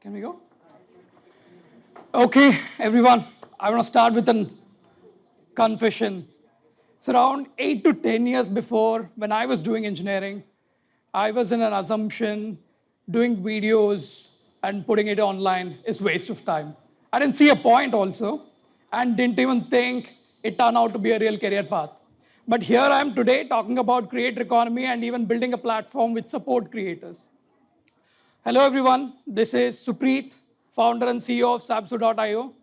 Can we go? Okay, everyone. I want to start with a confession. It's around 8 to 10 years before, when I was doing engineering, I was in an assumption doing videos and putting it online is waste of time. I didn't see a point also, and didn't even think it turned out to be a real career path. But here I am today talking about creator economy and even building a platform which support creators. Hello, everyone. This is Supreeth, founder and CEO of Sabsu.io,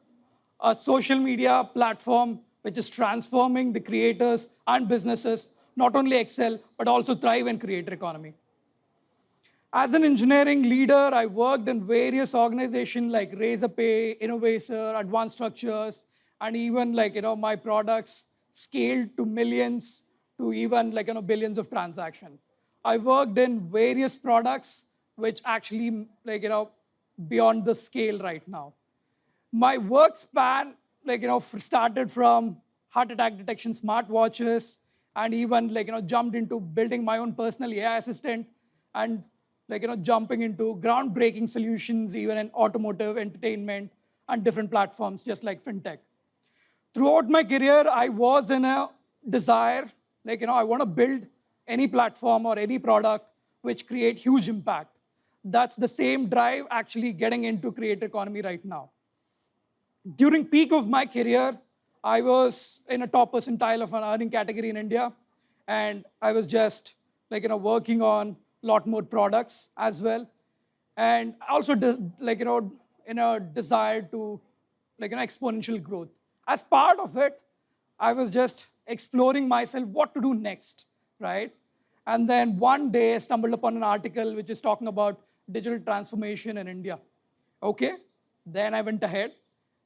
a social media platform which is transforming the creators and businesses not only excel, but also thrive in creator economy. As an engineering leader, I worked in various organizations like Razorpay, Innovator, Advanced Structures, and even my products scaled to millions to even billions of transactions. I worked in various products which actually beyond the scale right now. My work span started from heart attack detection smartwatches and even jumped into building my own personal AI assistant and jumping into groundbreaking solutions even in automotive entertainment and different platforms just like fintech. Throughout my career, I was in a desire I want to build any platform or any product which create huge impact. That's the same drive actually getting into creator economy right now. During peak of my career, I was in a top percentile of an earning category in India, and I was just working on a lot more products as well, and also in a desire to exponential growth. As part of it, I was just exploring myself what to do next, right? And then one day I stumbled upon an article which is talking about digital transformation in India. Okay, then I went ahead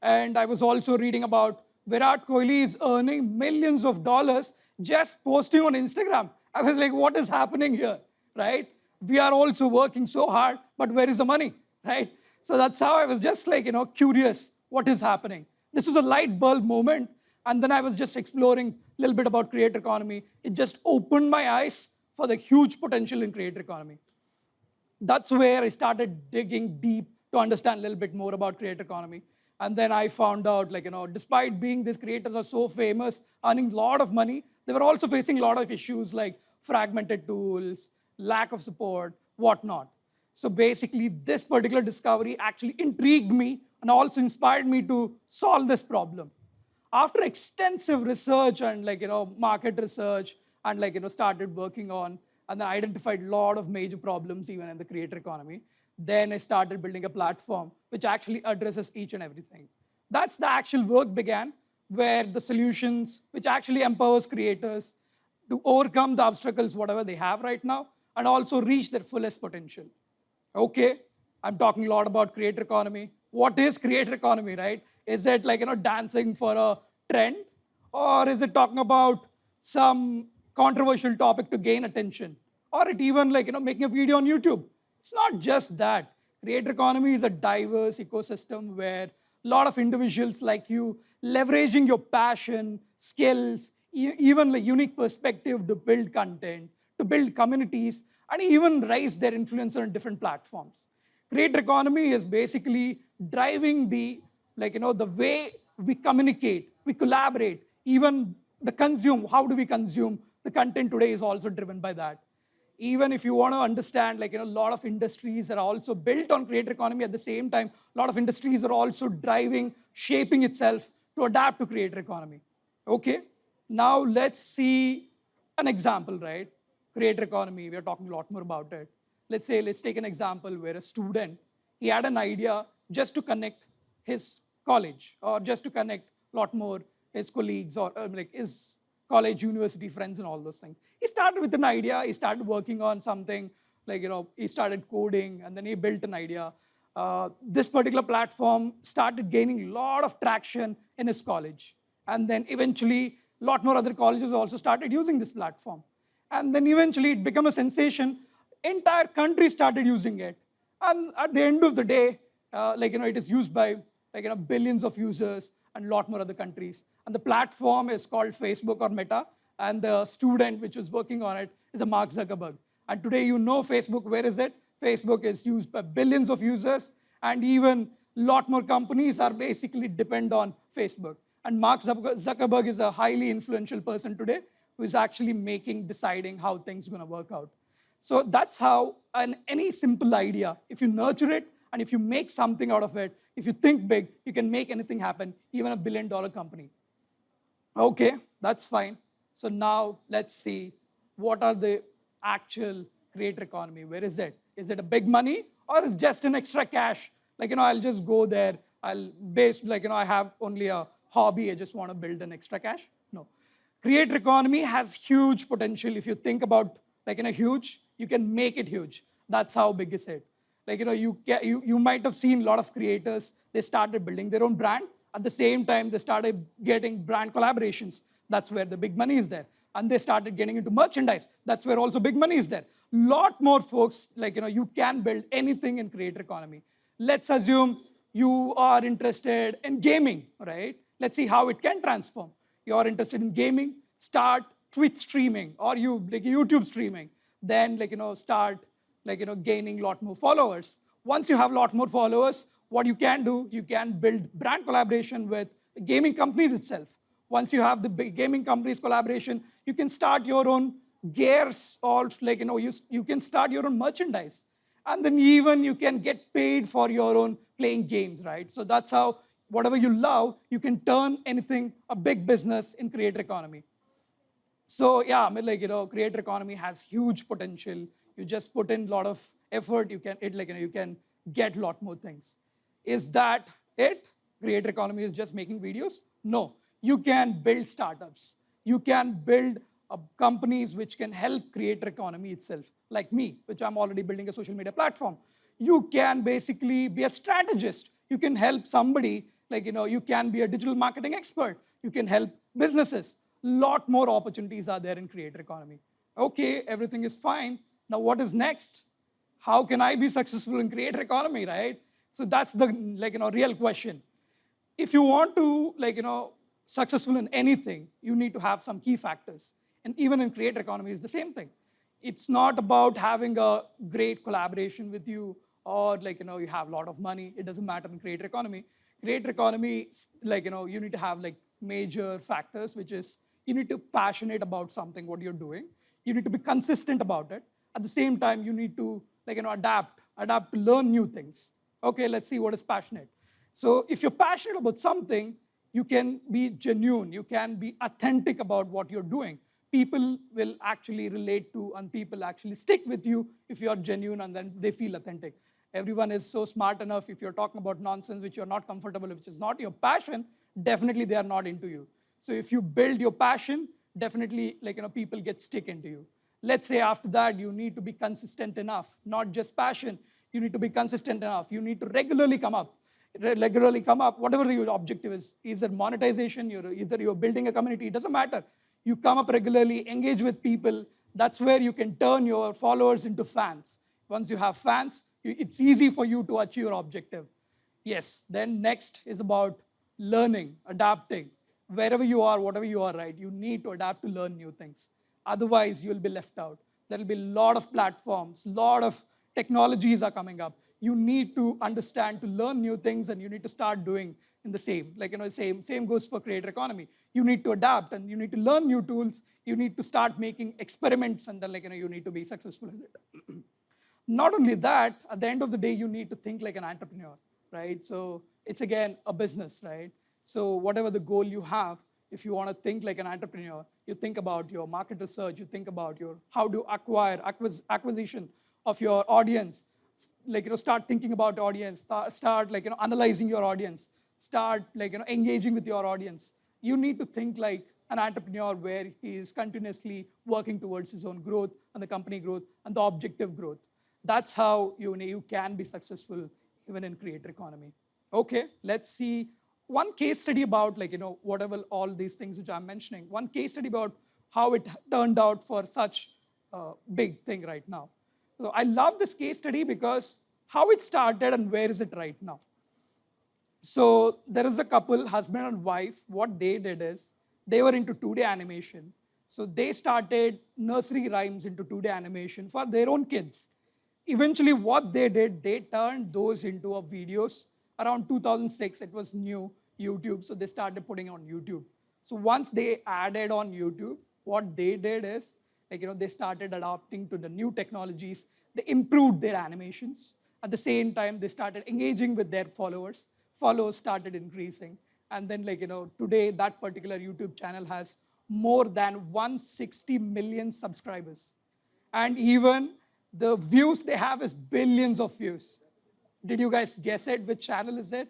and I was also reading about Virat Kohli is earning millions of dollars just posting on Instagram. I was like, what is happening here, right? We are also working so hard, but where is the money, right? So that's how I was just curious, what is happening? This was a light bulb moment. And then I was just exploring a little bit about creator economy. It just opened my eyes for the huge potential in creator economy. That's where I started digging deep to understand a little bit more about creator economy. And then I found out, despite being these creators are so famous, earning a lot of money, they were also facing a lot of issues like fragmented tools, lack of support, whatnot. So basically, this particular discovery actually intrigued me and also inspired me to solve this problem. After extensive research and market research and started working on and then identified a lot of major problems even in the creator economy, then I started building a platform which actually addresses each and everything. That's the actual work began, where the solutions which actually empowers creators to overcome the obstacles whatever they have right now and also reach their fullest potential. Okay, I'm talking a lot about creator economy. What is creator economy, right? Is it dancing for a trend, or is it talking about some controversial topic to gain attention, or it even making a video on YouTube? It's not just that. Creator economy is a diverse ecosystem where a lot of individuals like you leveraging your passion, skills, even the unique perspective to build content, to build communities, and even raise their influence on different platforms. Creator economy is basically driving the the way we communicate, we collaborate, even the consume. How do we consume the content today is also driven by that. Even if you want to understand, a lot of industries are also built on creator economy at the same time. A lot of industries are also driving, shaping itself to adapt to creator economy. Okay, now let's see an example, right? Creator economy, we are talking a lot more about it. Let's take an example where a student, he had an idea just to connect his college or just to connect a lot more his colleagues or his college, university friends and all those things. He started with an idea, he started working on something, he started coding and then he built an idea. This particular platform started gaining a lot of traction in his college. And then eventually, a lot more other colleges also started using this platform. And then eventually it became a sensation. Entire country started using it. And at the end of the day, it is used by billions of users and a lot more other countries. And the platform is called Facebook or Meta. And the student which is working on it is a Mark Zuckerberg. And today Facebook, where is it? Facebook is used by billions of users. And even a lot more companies are basically depend on Facebook. And Mark Zuckerberg is a highly influential person today who is actually deciding how things are going to work out. So that's how any simple idea, if you nurture it and if you make something out of it, if you think big, you can make anything happen, even a billion-dollar company. Okay, that's fine. So now let's see what are the actual creator economy. Where is it? Is it a big money or is just an extra cash? Like, I'll just go there. I have only a hobby. I just want to build an extra cash. No. Creator economy has huge potential. If you think about huge, you can make it huge. That's how big is it. You might have seen a lot of creators, they started building their own brand. At the same time, they started getting brand collaborations. That's where the big money is there. And they started getting into merchandise. That's where also big money is there. Lot more folks, you can build anything in creator economy. Let's assume you are interested in gaming, right? Let's see how it can transform. You're interested in gaming, start Twitch streaming or YouTube streaming. Then start gaining a lot more followers. Once you have a lot more followers, what you can do, you can build brand collaboration with gaming companies itself. Once you have the big gaming companies collaboration, you can start your own gears or you can start your own merchandise. And then even you can get paid for your own playing games, right? So that's how whatever you love, you can turn anything a big business in creator economy. So yeah, I mean, creator economy has huge potential. You just put in a lot of effort, you can get a lot more things. Is that it? Creator economy is just making videos? No. You can build startups. You can build companies which can help creator economy itself, like me, which I'm already building a social media platform. You can basically be a strategist. You can help somebody, you can be a digital marketing expert. You can help businesses. Lot more opportunities are there in creator economy. Okay, everything is fine. Now what is next? How can I be successful in creator economy, right? So that's the real question. If you want to successful in anything, you need to have some key factors. And even in creator economy is the same thing. It's not about having a great collaboration with you or you have a lot of money. It doesn't matter in creator economy. Creator economy, you need to have major factors, which is you need to be passionate about something, what you're doing. You need to be consistent about it. At the same time, you need to adapt to learn new things. Okay, let's see what is passionate. So if you're passionate about something, you can be genuine, you can be authentic about what you're doing. People will actually relate to and people actually stick with you if you're genuine and then they feel authentic. Everyone is so smart enough. If you're talking about nonsense which you're not comfortable with, which is not your passion, definitely they are not into you. So if you build your passion, definitely people get stick into you. Let's say after that, you need to be consistent enough, not just passion. You need to be consistent enough. You need to regularly come up, whatever your objective is. Either monetization, either you're building a community, it doesn't matter. You come up regularly, engage with people. That's where you can turn your followers into fans. Once you have fans, it's easy for you to achieve your objective. Yes, then next is about learning, adapting. Wherever you are, whatever you are, right, you need to adapt to learn new things. Otherwise, you'll be left out. There will be a lot of platforms, a lot of technologies are coming up. You need to understand to learn new things and you need to start doing in the same. Same goes for creator economy. You need to adapt and you need to learn new tools. You need to start making experiments and then you need to be successful in it. Not only that, at the end of the day, you need to think like an entrepreneur, right? So it's again a business, right? So whatever the goal you have, if you want to think like an entrepreneur, you think about your market research, you think about your how to acquire acquisition of your audience, start thinking about audience, start analyzing your audience, start engaging with your audience. You need to think like an entrepreneur where he is continuously working towards his own growth and the company growth and the objective growth. That's how you can be successful even in creator economy. Okay, let's see one case study about whatever all these things which I'm mentioning. One case study about how it turned out for such a big thing right now. So I love this case study because how it started and where is it right now. So there is a couple, husband and wife. What they did is they were into 2D animation. So they started nursery rhymes into 2D animation for their own kids. eventually what they did, they turned those into a videos. Around 2006, it was new YouTube, so they started putting on YouTube. So once they added on YouTube, what they did is, they started adapting to the new technologies. They improved their animations. At the same time, they started engaging with their followers. Followers started increasing. And then, today, that particular YouTube channel has more than 160 million subscribers. And even the views they have is billions of views. Did you guys guess it? Which channel is it?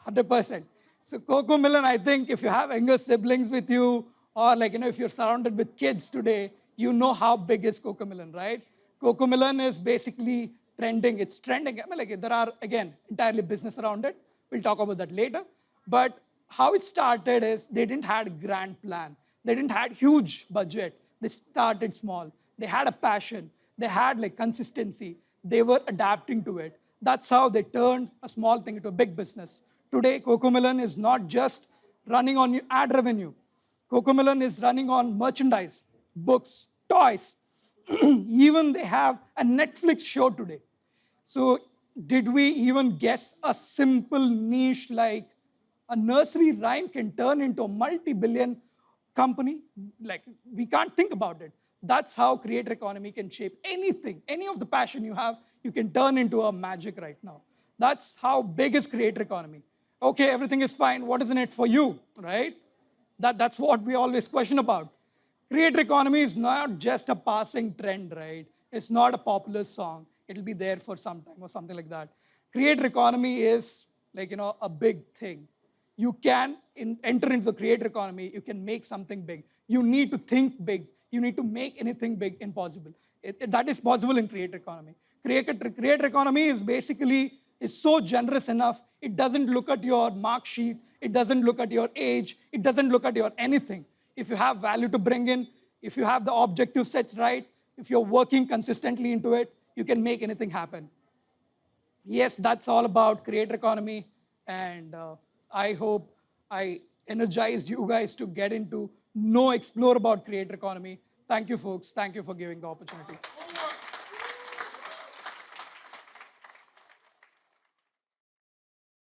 100%. So Coco Millen, I think if you have younger siblings with you, or if you're surrounded with kids today, you know how big is Coco Millen, right? Coco Millen is basically trending. It's trending. I mean, there are, again, entirely business around it. We'll talk about that later. But how it started is they didn't had a grand plan. They didn't had huge budget. They started small. They had a passion. They had consistency. They were adapting to it. That's how they turned a small thing into a big business. Today, Cocomelon is not just running on ad revenue. Cocomelon is running on merchandise, books, toys. Even they have a Netflix show today. So did we even guess a simple niche like a nursery rhyme can turn into a multi-billion company? We can't think about it. That's how creator economy can shape anything. Any of the passion you have, you can turn into a magic right now. That's how big is creator economy. Okay, everything is fine. What is in it for you, right? That's what we always question about. Creator economy is not just a passing trend, right? It's not a popular song. It'll be there for some time or something like that. Creator economy is a big thing. You can enter into the creator economy. You can make something big. You need to think big. You need to make anything big impossible. That is possible in creator economy. Creator economy is basically is so generous enough. It doesn't look at your mark sheet. It doesn't look at your age. It doesn't look at your anything. If you have value to bring in, if you have the objective sets right, if you're working consistently into it, you can make anything happen. Yes, that's all about creator economy. And I hope I energized you guys to get into, explore about creator economy. Thank you, folks. Thank you for giving the opportunity.